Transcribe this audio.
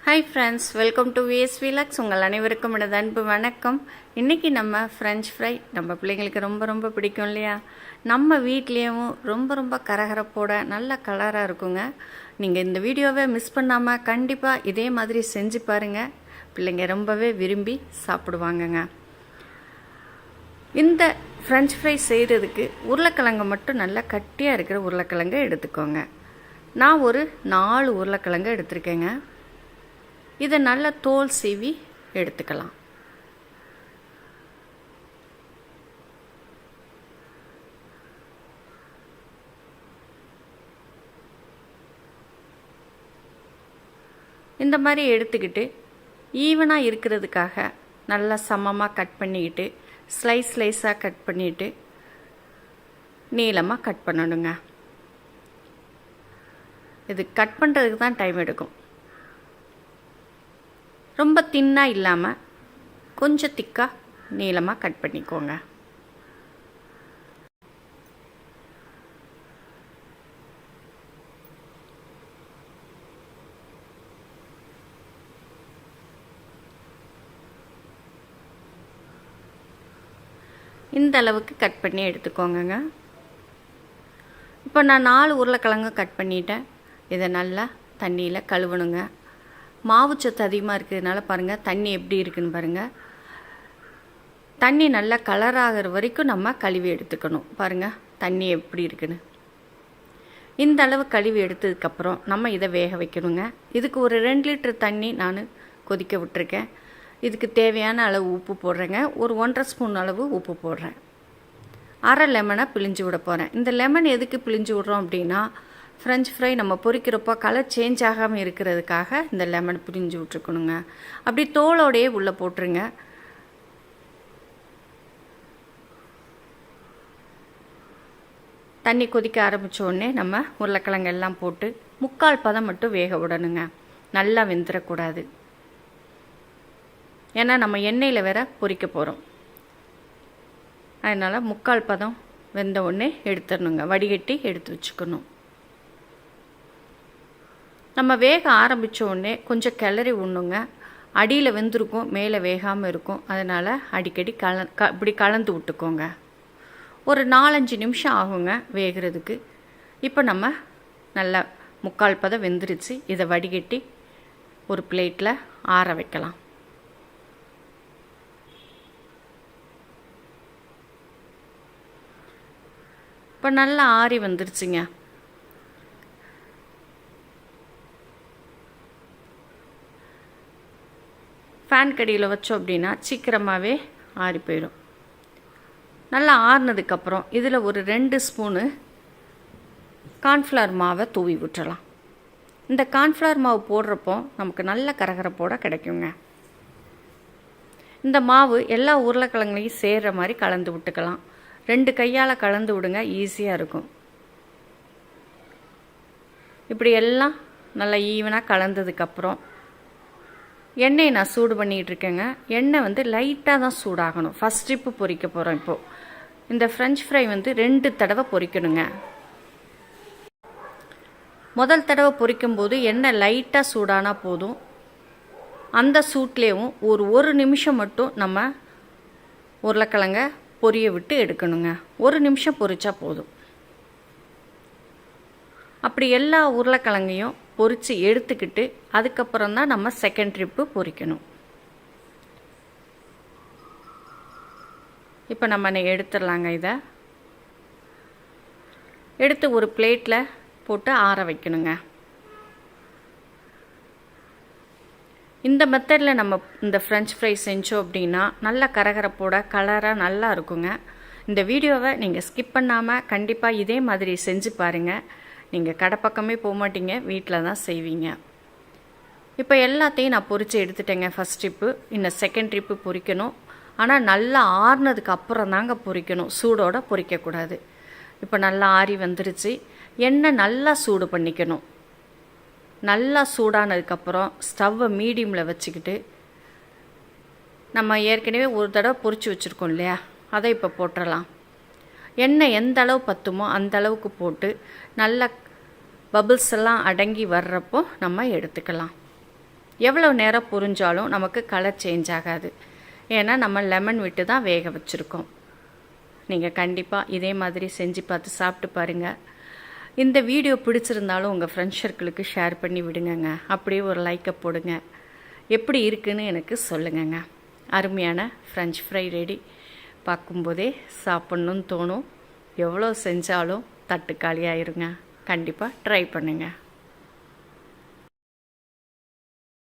Hi friends, welcome to VSV lux. உங்கள் அனைவருக்கும் எனது அன்பு வணக்கம். இன்றைக்கி நம்ம ஃப்ரெஞ்ச் ஃப்ரை நம்ம பிள்ளைங்களுக்கு ரொம்ப ரொம்ப பிடிக்கும் இல்லையா? நம்ம வீட்லேயும் ரொம்ப கரகரப்போட நல்ல கலராக இருக்குங்க. நீங்கள் இந்த வீடியோவை மிஸ் பண்ணாமல் கண்டிப்பாக இதே மாதிரி செஞ்சு பாருங்கள். பிள்ளைங்க ரொம்பவே விரும்பி சாப்பிடுவாங்கங்க. இந்த ஃப்ரெஞ்ச் ஃப்ரை செய்கிறதுக்கு உருளைக்கிழங்கு மட்டும் நல்லா கட்டியாக இருக்கிற உருளைக்கிழங்கு எடுத்துக்கோங்க. நான் ஒரு 4 உருளைக்கிழங்கு எடுத்திருக்கேங்க. இதை நல்லா தோல் சீவி எடுத்துக்கலாம். இந்த மாதிரி எடுத்துக்கிட்டு ஈவனாக இருக்கிறதுக்காக நல்லா சமமாக கட் பண்ணிக்கிட்டு ஸ்லைஸாக கட் பண்ணிவிட்டு நீளமாக கட் பண்ணணுங்க. இது கட் பண்ணுறதுக்கு தான் டைம் எடுக்கும். ரொம்ப தின்னாக இல்லாமல் கொஞ்சம் திக்காக நீளமாக கட் பண்ணிக்கோங்க. இந்த அளவுக்கு கட் பண்ணி எடுத்துக்கோங்க. இப்போ நான் 4 உருளைக்கிழங்கு கட் பண்ணிட்டேன். இதை நல்லா தண்ணியில் கழுவணுங்க. மாவுச்சத்து அதிகமாக இருக்கிறதுனால பாருங்கள் தண்ணி எப்படி இருக்குன்னு பாருங்கள். தண்ணி நல்லா கலராகிற வரைக்கும் நம்ம கழுவி எடுத்துக்கணும். பாருங்கள் தண்ணி எப்படி இருக்குன்னு. இந்த அளவு கழுவி எடுத்ததுக்கப்புறம் நம்ம இதை வேக வைக்கணுங்க. இதுக்கு ஒரு 2 லிட்டர் தண்ணி நான் கொதிக்க விட்டுருக்கேன். இதுக்கு தேவையான அளவு உப்பு போடுறேங்க. ஒரு 1½ ஸ்பூன் அளவு உப்பு போடுறேன். அரை லெமனை பிழிஞ்சு விட போகிறேன். இந்த லெமன் எதுக்கு பிழிஞ்சு விட்றோம் அப்படின்னா, ஃப்ரெஞ்ச் ஃப்ரை நம்ம பொரிக்கிறப்போ கலர் சேஞ்ச் ஆகாமல் இருக்கிறதுக்காக இந்த லெமன் பிரிஞ்சு விட்ருக்கணுங்க. அப்படி தோலோடையே உள்ளே போட்டுருங்க. தண்ணி கொதிக்க ஆரம்பித்தோடனே நம்ம உருளைக்கிழங்கு எல்லாம் போட்டு 3/4 பதம் மட்டும் வேக விடணுங்க. நல்லா வெந்துடக்கூடாது. ஏன்னா நம்ம எண்ணெயில் வேற பொரிக்க போகிறோம். அதனால் 3/4 பதம் வெந்த உடனே எடுத்துடணுங்க. வடிகட்டி எடுத்து வச்சுக்கணும். நம்ம வேக ஆரம்பித்த உடனே கொஞ்சம் கிளறி விடணுங்க. அடியில் வெந்திருக்கும், மேலே வேகாமல் இருக்கும். அதனால் அடிக்கடி இப்படி கலந்து விட்டுக்கோங்க. ஒரு 4-5 நிமிஷம் ஆகுங்க வேகிறதுக்கு. இப்போ நம்ம நல்லா 3/4 பதம் வெந்துருச்சு. இதை வடிகட்டி ஒரு பிளேட்டில் ஆற வைக்கலாம். இப்போ நல்லா ஆறி வந்துருச்சுங்க. ஃபேன் கடியில் வச்சோம் அப்படின்னா சீக்கிரமாகவே ஆறி போயிடும். நல்லா ஆறினதுக்கப்புறம் இதில் ஒரு 2 ஸ்பூனு கார்ன்ஃப்ளவர் மாவை தூவி விட்டுறலாம். இந்த கார்ன்ஃப்ளவர் மாவு போடுறப்போ நமக்கு நல்ல கரகரப்போட கிடைக்குங்க. இந்த மாவு எல்லா உருளைக்கிழங்குலையும் சேர்கிற மாதிரி கலந்து விட்டுக்கலாம். 2 கையால் கலந்து விடுங்க, ஈஸியாக இருக்கும். இப்படி எல்லாம் நல்லா ஈவனாக கலந்ததுக்கப்புறம் எண்ணெயை நான் சூடு பண்ணிகிட்ருக்கேங்க. எண்ணெய் லைட்டாக தான் சூடாகணும். ஃபஸ்ட் ட்ரிப்பு பொரிக்க போகிறோம். இப்போது இந்த ஃப்ரெஞ்ச் ஃப்ரை 2 தடவை பொரிக்கணுங்க. முதல் தடவை பொரிக்கும்போது எண்ணெய் லைட்டாக சூடானா போதும். அந்த சூட்லேயும் ஒரு நிமிஷம் மட்டும் நம்ம உருளைக்கிழங்க பொரிய விட்டு எடுக்கணுங்க. 1 நிமிஷம் பொரிச்சா போதும். அப்படி எல்லா உருளைக்கிழங்கையும் பொரித்து எடுத்துக்கிட்டு அதுக்கப்புறம் தான் நம்ம செகண்ட் ட்ரிப்பு பொரிக்கணும். இப்போ நம்ம எடுத்துடலாங்க. இதை எடுத்து ஒரு பிளேட்டில் போட்டு ஆற வைக்கணுங்க. இந்த மெத்தடில் நம்ம இந்த ஃப்ரெஞ்ச் ஃப்ரை செஞ்சோம் அப்படின்னா நல்ல கரகரப்போட கலராக நல்லா இருக்குங்க. இந்த வீடியோவை நீங்கள் ஸ்கிப் பண்ணாமல் கண்டிப்பாக இதே மாதிரி செஞ்சு பாருங்கள். நீங்கள் கடை பக்கமே போக மாட்டீங்க, வீட்டில் தான் செய்வீங்க. இப்போ எல்லாத்தையும் நான் பொரித்து எடுத்துட்டேங்க. First trip. இன்னும் செகண்ட் ட்ரிப்பு பொரிக்கணும். ஆனால் நல்லா ஆறுனதுக்கு அப்புறம் தாங்க பொரிக்கணும். சூடோடு பொரிக்கக்கூடாது. இப்போ நல்லா ஆறி வந்துருச்சு. எண்ணெய் நல்லா சூடு பண்ணிக்கணும். நல்லா சூடானதுக்கப்புறம் ஸ்டவ்வை மீடியமில் வச்சுக்கிட்டு நம்ம ஏற்கனவே ஒரு தடவை பொரிச்சு வச்சுருக்கோம் இல்லையா, அதை இப்போ போட்டுடலாம். எண்ணெய் எந்த அளவு பத்துமோ அந்த அளவுக்கு போட்டு நல்லா பபிள்ஸ் எல்லாம் அடங்கி வர்றப்போ நம்ம எடுத்துக்கலாம். எவ்வளோ நேரம் புரிஞ்சாலும் நமக்கு கலர் சேஞ்ச் ஆகாது. ஏன்னா நம்ம லெமன் விட்டு தான் வேக வச்சுருக்கோம். நீங்கள் கண்டிப்பாக இதே மாதிரி செஞ்சு பார்த்து சாப்பிட்டு பாருங்கள். இந்த வீடியோ பிடிச்சிருந்தாலும் உங்கள் ஃப்ரெண்ட்ஸ் சர்க்கிளுக்கு ஷேர் பண்ணி விடுங்கங்க. அப்படியே ஒரு லைக்கை போடுங்க. எப்படி இருக்குன்னு எனக்கு சொல்லுங்கங்க. அருமையான ஃப்ரெஞ்ச் ஃப்ரை ரெடி. பார்க்கும்போதே சாப்பிட்ணுன்னு தோணும். எவ்வளோ செஞ்சாலும் தட்டு காலியாயிருங்க. கண்டிப்பாக ட்ரை பண்ணுங்கள்.